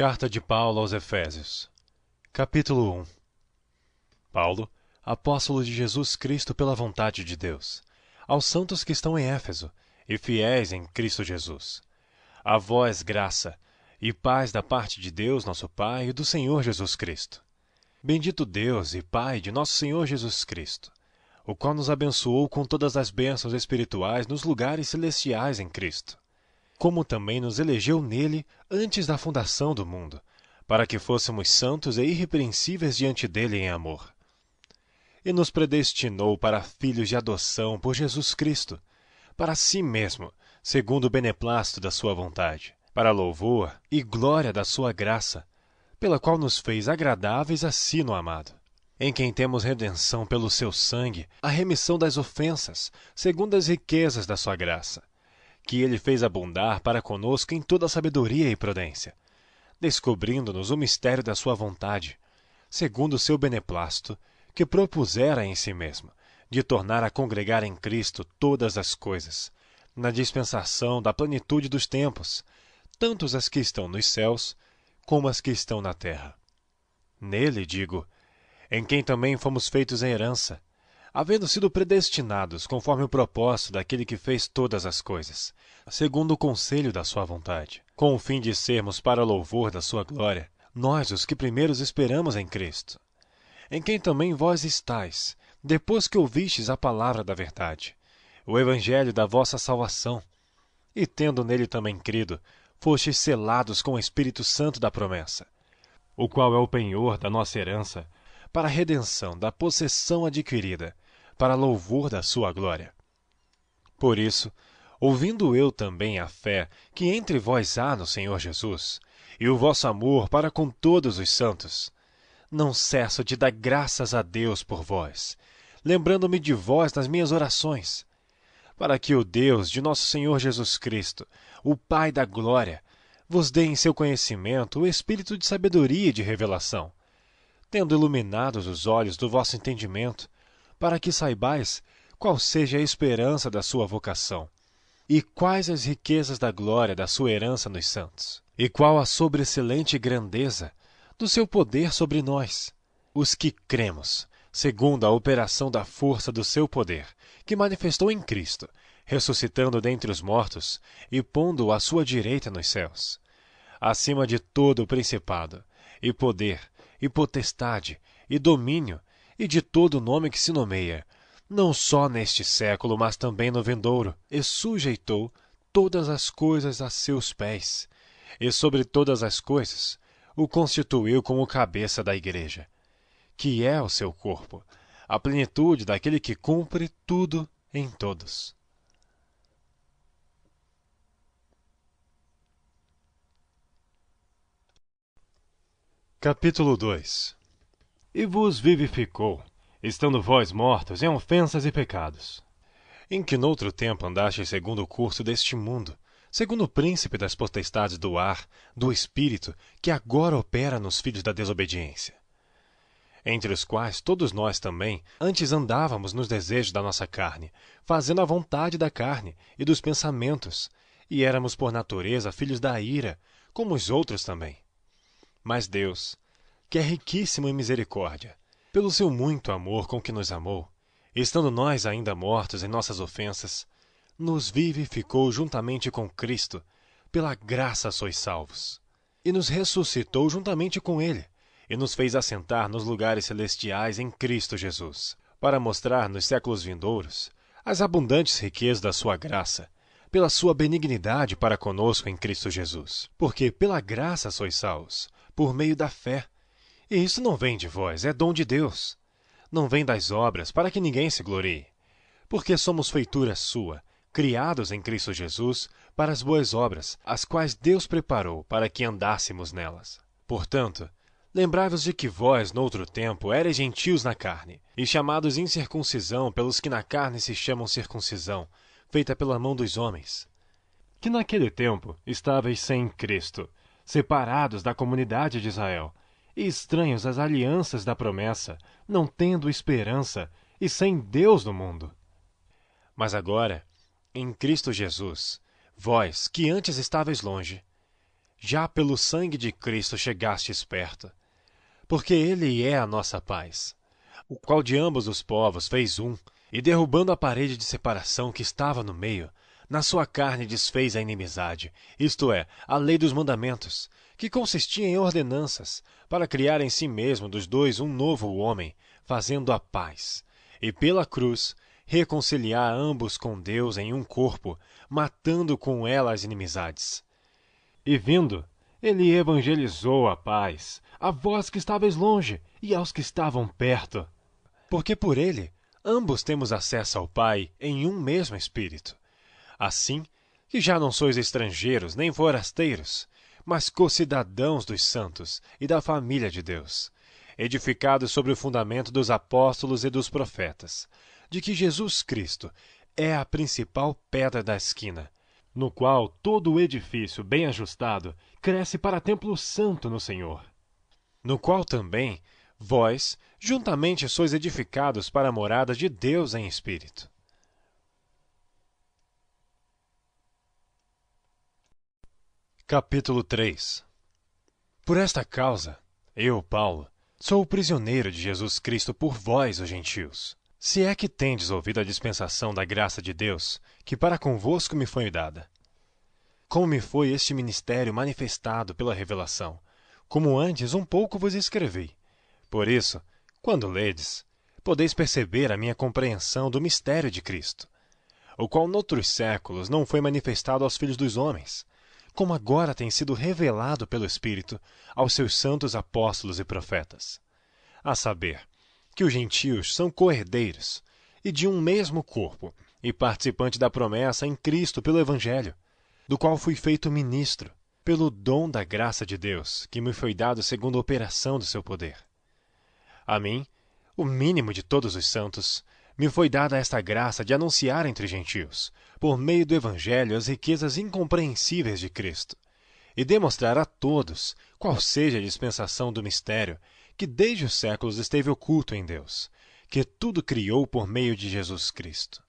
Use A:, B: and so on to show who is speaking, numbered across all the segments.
A: Carta de Paulo aos Efésios, capítulo 1. Paulo, apóstolo de Jesus Cristo pela vontade de Deus, aos santos que estão em Éfeso e fiéis em Cristo Jesus. A vós graça e paz da parte de Deus nosso Pai e do Senhor Jesus Cristo. Bendito Deus e Pai de nosso Senhor Jesus Cristo, o qual nos abençoou com todas as bênçãos espirituais nos lugares celestiais em Cristo, como também nos elegeu nele antes da fundação do mundo, para que fôssemos santos e irrepreensíveis diante dele em amor. E nos predestinou para filhos de adoção por Jesus Cristo, para si mesmo, segundo o beneplácito da sua vontade, para louvor e glória da sua graça, pela qual nos fez agradáveis a si no amado, em quem temos redenção pelo seu sangue, a remissão das ofensas, segundo as riquezas da sua graça, que ele fez abundar para conosco em toda sabedoria e prudência, descobrindo-nos o mistério da sua vontade, segundo o seu beneplácito, que propusera em si mesmo, de tornar a congregar em Cristo todas as coisas, na dispensação da plenitude dos tempos, tanto as que estão nos céus, como as que estão na terra. Nele, digo, em quem também fomos feitos em herança, havendo sido predestinados conforme o propósito daquele que fez todas as coisas, segundo o conselho da sua vontade, com o fim de sermos para louvor da sua glória, nós os que primeiros esperamos em Cristo, em quem também vós estáis, depois que ouvistes a palavra da verdade, o evangelho da vossa salvação, e tendo nele também crido, fostes selados com o Espírito Santo da promessa, o qual é o penhor da nossa herança, para a redenção da possessão adquirida, para louvor da sua glória. Por isso, ouvindo eu também a fé que entre vós há no Senhor Jesus, e o vosso amor para com todos os santos, não cesso de dar graças a Deus por vós, lembrando-me de vós nas minhas orações, para que o Deus de nosso Senhor Jesus Cristo, o Pai da glória, vos dê em seu conhecimento o espírito de sabedoria e de revelação, tendo iluminados os olhos do vosso entendimento, para que saibais qual seja a esperança da sua vocação, e quais as riquezas da glória da sua herança nos santos, e qual a sobreexcelente grandeza do seu poder sobre nós, os que cremos, segundo a operação da força do seu poder, que manifestou em Cristo, ressuscitando dentre os mortos e pondo-o à sua direita nos céus, acima de todo o principado, e poder, e potestade, e domínio, e de todo nome que se nomeia, não só neste século, mas também no vindouro, e sujeitou todas as coisas a seus pés, e sobre todas as coisas o constituiu como cabeça da igreja, que é o seu corpo, a plenitude daquele que cumpre tudo em todos. Capítulo 2. E vos vivificou, estando vós mortos em ofensas e pecados, em que noutro tempo andastes segundo o curso deste mundo, segundo o príncipe das potestades do ar, do espírito, que agora opera nos filhos da desobediência, entre os quais todos nós também antes andávamos nos desejos da nossa carne, fazendo a vontade da carne e dos pensamentos, e éramos por natureza filhos da ira, como os outros também. Mas Deus, que é riquíssimo em misericórdia, pelo seu muito amor com que nos amou, estando nós ainda mortos em nossas ofensas, nos vivificou juntamente com Cristo, pela graça sois salvos, e nos ressuscitou juntamente com ele, e nos fez assentar nos lugares celestiais em Cristo Jesus, para mostrar nos séculos vindouros as abundantes riquezas da sua graça, pela sua benignidade para conosco em Cristo Jesus. Porque pela graça sois salvos, por meio da fé. E isso não vem de vós, é dom de Deus. Não vem das obras, para que ninguém se glorie. Porque somos feitura sua, criados em Cristo Jesus, para as boas obras, as quais Deus preparou para que andássemos nelas. Portanto, lembrai-vos de que vós, noutro tempo, erais gentios na carne, e chamados incircuncisão pelos que na carne se chamam circuncisão, feita pela mão dos homens. Que naquele tempo estáveis sem Cristo, separados da comunidade de Israel, e estranhos às alianças da promessa, não tendo esperança, e sem Deus no mundo. Mas agora, em Cristo Jesus, vós, que antes estáveis longe, já pelo sangue de Cristo chegastes perto. Porque ele é a nossa paz, o qual de ambos os povos fez um, e derrubando a parede de separação que estava no meio, na sua carne desfez a inimizade, isto é, a lei dos mandamentos, que consistia em ordenanças, para criar em si mesmo dos dois um novo homem, fazendo a paz, e pela cruz reconciliar ambos com Deus em um corpo, matando com ela as inimizades. E vindo, ele evangelizou a paz, a vós que estáveis longe e aos que estavam perto. Porque por ele, ambos temos acesso ao Pai em um mesmo Espírito. Assim, que já não sois estrangeiros nem forasteiros, mas co-cidadãos dos santos e da família de Deus, edificados sobre o fundamento dos apóstolos e dos profetas, de que Jesus Cristo é a principal pedra da esquina, no qual todo o edifício bem ajustado cresce para templo santo no Senhor. No qual também vós, juntamente sois edificados para a morada de Deus em Espírito. Capítulo 3. Por esta causa, eu, Paulo, sou o prisioneiro de Jesus Cristo por vós, os gentios. Se é que tendes ouvido a dispensação da graça de Deus, que para convosco me foi dada. Como me foi este ministério manifestado pela revelação, como antes um pouco vos escrevi. Por isso, quando ledes, podeis perceber a minha compreensão do mistério de Cristo, o qual noutros séculos não foi manifestado aos filhos dos homens, como agora tem sido revelado pelo Espírito aos seus santos apóstolos e profetas. A saber, que os gentios são co-herdeiros, e de um mesmo corpo, e participantes da promessa em Cristo pelo Evangelho, do qual fui feito ministro, pelo dom da graça de Deus, que me foi dado segundo a operação do seu poder. A mim, o mínimo de todos os santos, me foi dada esta graça de anunciar entre gentios, por meio do Evangelho, as riquezas incompreensíveis de Cristo, e demonstrar a todos qual seja a dispensação do mistério que desde os séculos esteve oculto em Deus, que tudo criou por meio de Jesus Cristo.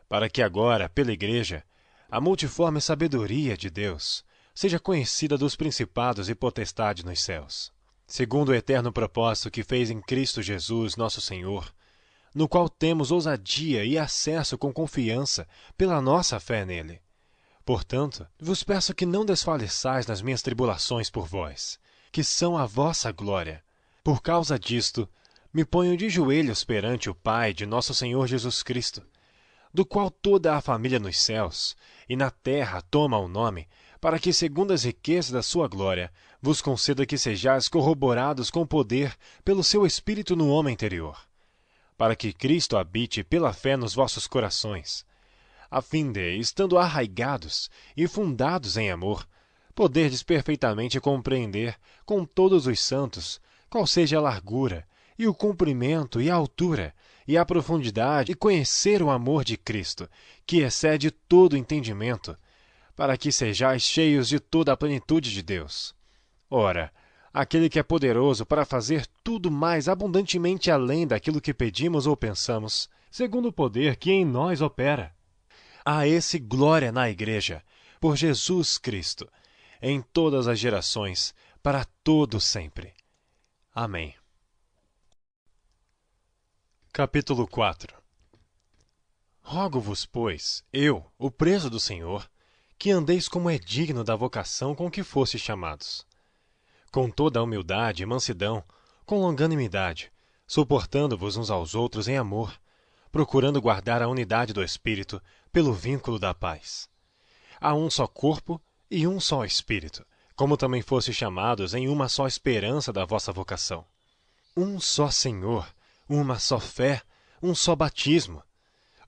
A: Para que agora, pela Igreja, a multiforme sabedoria de Deus seja conhecida dos principados e potestades nos céus, segundo o eterno propósito que fez em Cristo Jesus, nosso Senhor, no qual temos ousadia e acesso com confiança pela nossa fé nele. Portanto, vos peço que não desfaleçais nas minhas tribulações por vós, que são a vossa glória. Por causa disto, me ponho de joelhos perante o Pai de nosso Senhor Jesus Cristo, do qual toda a família nos céus e na terra toma o nome, para que, segundo as riquezas da sua glória, vos conceda que sejais corroborados com poder pelo seu Espírito no homem interior, para que Cristo habite pela fé nos vossos corações, a fim de, estando arraigados e fundados em amor, poderdes perfeitamente compreender com todos os santos qual seja a largura, e o comprimento, e a altura, e a profundidade, e conhecer o amor de Cristo, que excede todo entendimento, para que sejais cheios de toda a plenitude de Deus. Ora, aquele que é poderoso para fazer tudo mais abundantemente além daquilo que pedimos ou pensamos, segundo o poder que em nós opera. A esse glória na Igreja, por Jesus Cristo, em todas as gerações, para todo sempre. Amém. Capítulo 4. Rogo-vos, pois, eu, o preso do Senhor, que andeis como é digno da vocação com que fostes chamados, com toda a humildade e mansidão, com longanimidade, suportando-vos uns aos outros em amor, procurando guardar a unidade do Espírito pelo vínculo da paz. Há um só corpo e um só Espírito, como também fostes chamados em uma só esperança da vossa vocação. Um só Senhor, uma só fé, um só batismo,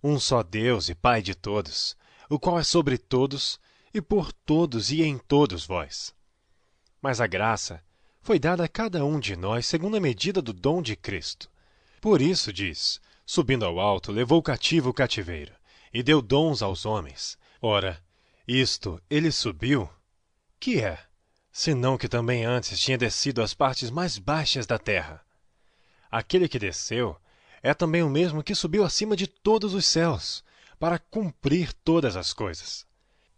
A: um só Deus e Pai de todos, o qual é sobre todos, e por todos e em todos vós. Mas a graça foi dada a cada um de nós segundo a medida do dom de Cristo. Por isso, diz, subindo ao alto, levou cativo o cativeiro, e deu dons aos homens. Ora, isto ele subiu, que é, senão que também antes tinha descido às partes mais baixas da terra. Aquele que desceu é também o mesmo que subiu acima de todos os céus, para cumprir todas as coisas.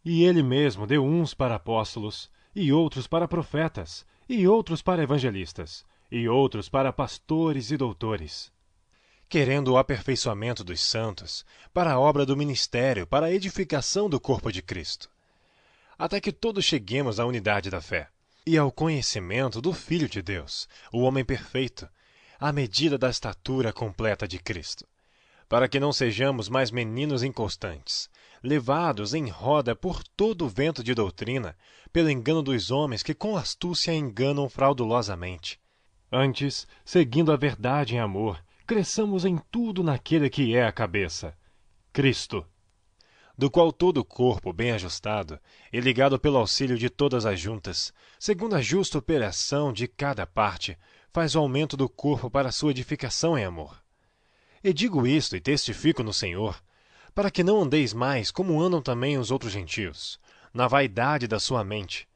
A: E ele mesmo deu uns para apóstolos, e outros para profetas, e outros para evangelistas, e outros para pastores e doutores, querendo o aperfeiçoamento dos santos, para a obra do ministério, para a edificação do corpo de Cristo, até que todos cheguemos à unidade da fé e ao conhecimento do Filho de Deus, o homem perfeito, à medida da estatura completa de Cristo, para que não sejamos mais meninos inconstantes, levados em roda por todo o vento de doutrina, pelo engano dos homens que com astúcia enganam fraudulosamente. Antes, seguindo a verdade em amor, cresçamos em tudo naquele que é a cabeça, Cristo, do qual todo o corpo, bem ajustado e ligado pelo auxílio de todas as juntas, segundo a justa operação de cada parte, faz o aumento do corpo para a sua edificação em amor. E digo isto e testifico no Senhor, para que não andeis mais como andam também os outros gentios, na vaidade da sua mente,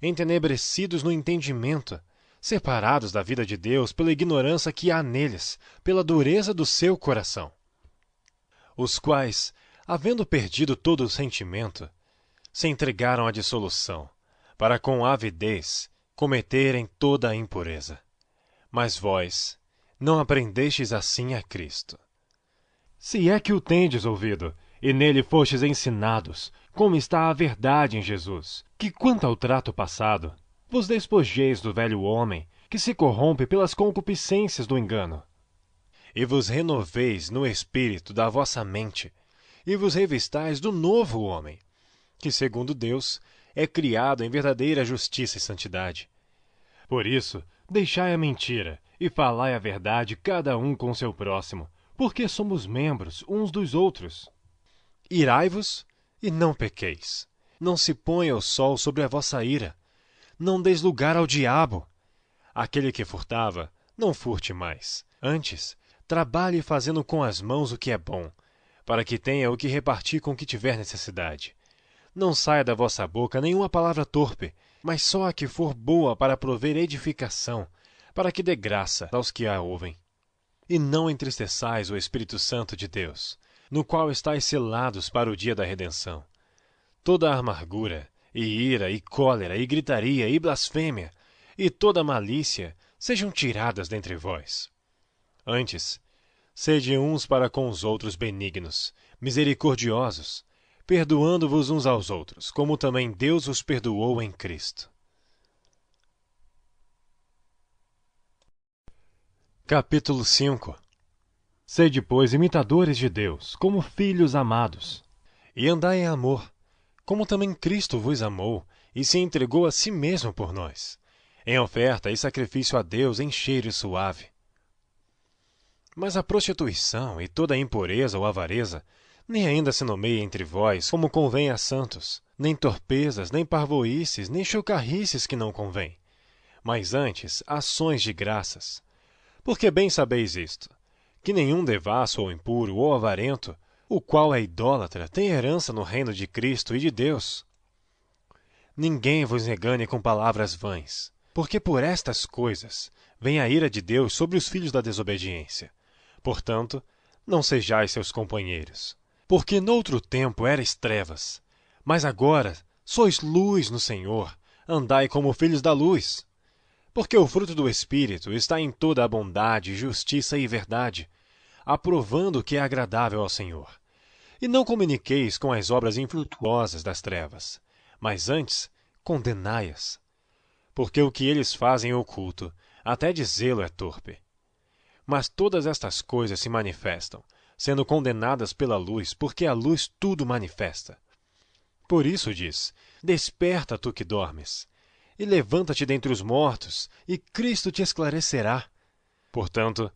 A: entenebrecidos no entendimento, separados da vida de Deus pela ignorância que há neles, pela dureza do seu coração, os quais, havendo perdido todo o sentimento, se entregaram à dissolução, para com avidez cometerem toda a impureza. Mas vós não aprendestes assim a Cristo. Se é que o tendes ouvido, e nele fostes ensinados, como está a verdade em Jesus, que quanto ao trato passado, vos despojeis do velho homem, que se corrompe pelas concupiscências do engano, e vos renoveis no espírito da vossa mente, e vos revistais do novo homem, que, segundo Deus, é criado em verdadeira justiça e santidade. Por isso, deixai a mentira, e falai a verdade cada um com seu próximo, porque somos membros uns dos outros. Irai-vos e não pequeis. Não se ponha o sol sobre a vossa ira. Não deis lugar ao diabo. Aquele que furtava, não furte mais. Antes, trabalhe fazendo com as mãos o que é bom, para que tenha o que repartir com o que tiver necessidade. Não saia da vossa boca nenhuma palavra torpe, mas só a que for boa para prover edificação, para que dê graça aos que a ouvem. E não entristeçais o Espírito Santo de Deus, no qual estáis selados para o dia da redenção. Toda a amargura, e ira, e cólera, e gritaria, e blasfêmia, e toda malícia sejam tiradas dentre vós. Antes, sede uns para com os outros benignos, misericordiosos, perdoando-vos uns aos outros, como também Deus os perdoou em Cristo. Capítulo 5. Sede, pois, imitadores de Deus, como filhos amados, e andai em amor, como também Cristo vos amou e se entregou a si mesmo por nós, em oferta e sacrifício a Deus em cheiro suave. Mas a prostituição e toda a impureza ou avareza nem ainda se nomeia entre vós como convém a santos, nem torpezas, nem parvoíces, nem chocarrices que não convém, mas antes ações de graças. Porque bem sabeis isto, que nenhum devasso ou impuro ou avarento, o qual é idólatra, tem herança no reino de Cristo e de Deus. Ninguém vos engane com palavras vãs, porque por estas coisas vem a ira de Deus sobre os filhos da desobediência. Portanto, não sejais seus companheiros. Porque noutro tempo erais trevas, mas agora sois luz no Senhor, andai como filhos da luz. Porque o fruto do Espírito está em toda a bondade, justiça e verdade, aprovando o que é agradável ao Senhor. E não comuniqueis com as obras infrutuosas das trevas, mas antes condenai-as. Porque o que eles fazem oculto, até dizê-lo é torpe. Mas todas estas coisas se manifestam, sendo condenadas pela luz, porque a luz tudo manifesta. Por isso diz: desperta, tu que dormes, e levanta-te dentre os mortos, e Cristo te esclarecerá. Portanto,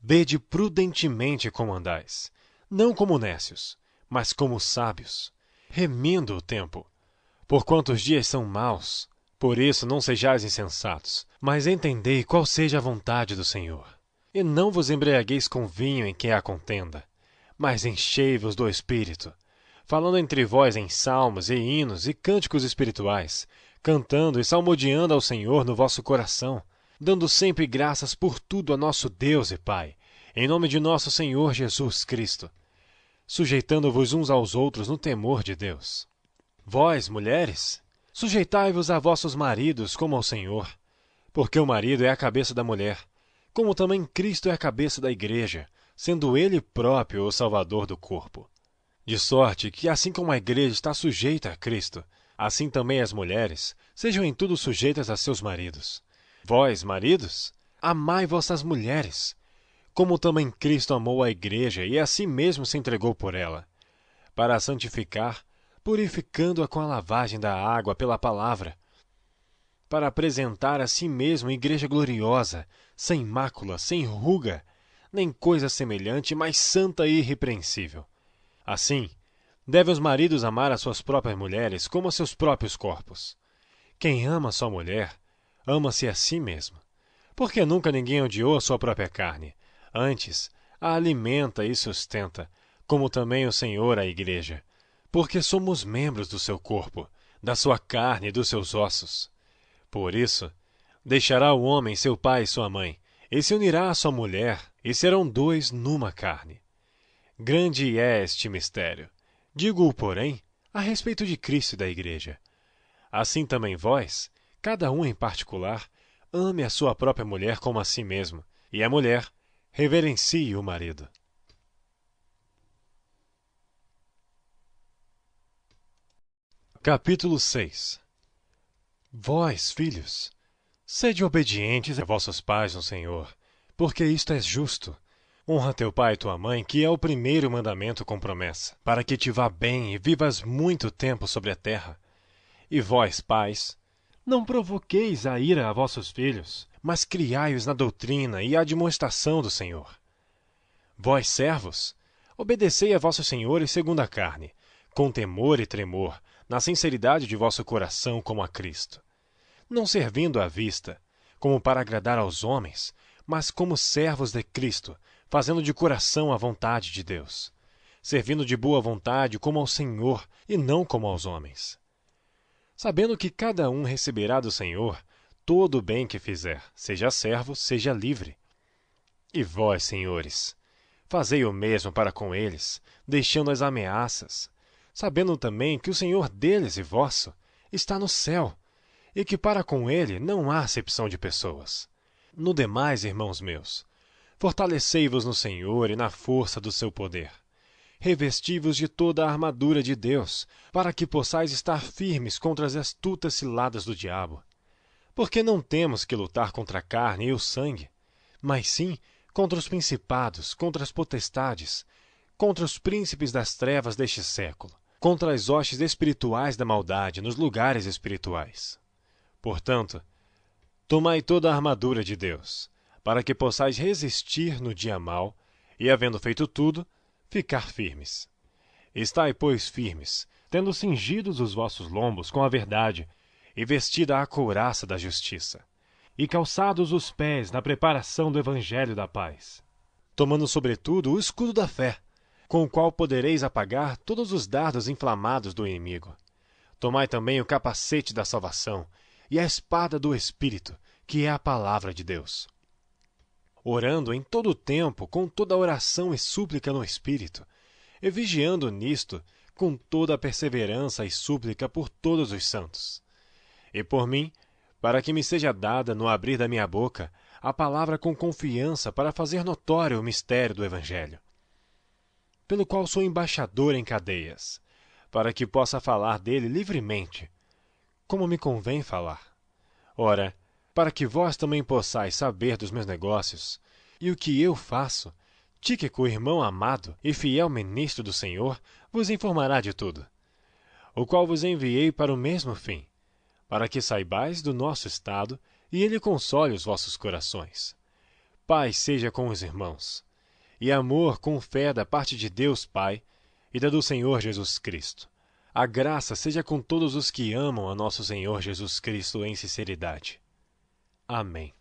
A: vede prudentemente como andais, não como nécios, mas como sábios, remindo o tempo, porquanto os dias são maus. Por isso não sejais insensatos, mas entendei qual seja a vontade do Senhor. E não vos embriagueis com vinho em que há contenda, mas enchei-vos do Espírito, falando entre vós em salmos e hinos e cânticos espirituais, cantando e salmodiando ao Senhor no vosso coração, dando sempre graças por tudo a nosso Deus e Pai, em nome de nosso Senhor Jesus Cristo, sujeitando-vos uns aos outros no temor de Deus. Vós, mulheres, Sujeitai-vos a vossos maridos como ao Senhor, porque o marido é a cabeça da mulher, como também Cristo é a cabeça da igreja, sendo ele próprio o Salvador do corpo. De sorte que, assim como a igreja está sujeita a Cristo, assim também as mulheres sejam em tudo sujeitas a seus maridos. Vós, maridos, amai vossas mulheres, como também Cristo amou a igreja e a si mesmo se entregou por ela, para a santificar, purificando-a com a lavagem da água pela palavra, para apresentar a si mesmo igreja gloriosa, sem mácula, sem ruga, nem coisa semelhante, mas santa e irrepreensível. Assim, deve os maridos amar as suas próprias mulheres como a seus próprios corpos. Quem ama sua mulher, ama-se a si mesmo. Porque nunca ninguém odiou a sua própria carne. Antes, a alimenta e sustenta, como também o Senhor a igreja. Porque somos membros do seu corpo, da sua carne e dos seus ossos. Por isso, deixará o homem seu pai e sua mãe, e se unirá à sua mulher, e serão dois numa carne. Grande é este mistério. Digo-o, porém, a respeito de Cristo e da igreja. Assim também vós, cada um em particular, ame a sua própria mulher como a si mesmo, e a mulher reverencie o marido. Capítulo 6. Vós, filhos, sede obedientes a vossos pais no Senhor, porque isto é justo. Honra teu pai e tua mãe, que é o primeiro mandamento com promessa, para que te vá bem e vivas muito tempo sobre a terra. E vós, pais, não provoqueis a ira a vossos filhos, mas criai-os na doutrina e admoestação do Senhor. Vós, servos, obedecei a vossos senhores segundo a carne, com temor e tremor, na sinceridade de vosso coração como a Cristo. Não servindo à vista, como para agradar aos homens, mas como servos de Cristo, fazendo de coração a vontade de Deus, servindo de boa vontade como ao Senhor e não como aos homens. Sabendo que cada um receberá do Senhor todo o bem que fizer, seja servo, seja livre. E vós, senhores, fazei o mesmo para com eles, deixando as ameaças, sabendo também que o Senhor deles e vosso está no céu, e que para com ele não há acepção de pessoas. No demais, irmãos meus, fortalecei-vos no Senhor e na força do seu poder. Revesti-vos de toda a armadura de Deus, para que possais estar firmes contra as astutas ciladas do diabo. Porque não temos que lutar contra a carne e o sangue, mas sim contra os principados, contra as potestades, contra os príncipes das trevas deste século, contra as hostes espirituais da maldade nos lugares espirituais. Portanto, tomai toda a armadura de Deus, para que possais resistir no dia mau e, havendo feito tudo, ficar firmes. Estai, pois, firmes, tendo cingidos os vossos lombos com a verdade, e vestida a couraça da justiça, e calçados os pés na preparação do evangelho da paz, tomando sobretudo o escudo da fé, com o qual podereis apagar todos os dardos inflamados do inimigo. Tomai também o capacete da salvação e a espada do Espírito, que é a palavra de Deus. Orando em todo o tempo, com toda oração e súplica no Espírito, e vigiando nisto, com toda a perseverança e súplica por todos os santos. E por mim, para que me seja dada, no abrir da minha boca, a palavra com confiança para fazer notório o mistério do Evangelho, pelo qual sou embaixador em cadeias, para que possa falar dele livremente, como me convém falar. Ora, para que vós também possais saber dos meus negócios, e o que eu faço, Tíquico, irmão amado e fiel ministro do Senhor, vos informará de tudo, o qual vos enviei para o mesmo fim, para que saibais do nosso estado e ele console os vossos corações. Paz seja com os irmãos, e amor com fé da parte de Deus Pai e da do Senhor Jesus Cristo. A graça seja com todos os que amam a nosso Senhor Jesus Cristo em sinceridade. Amém.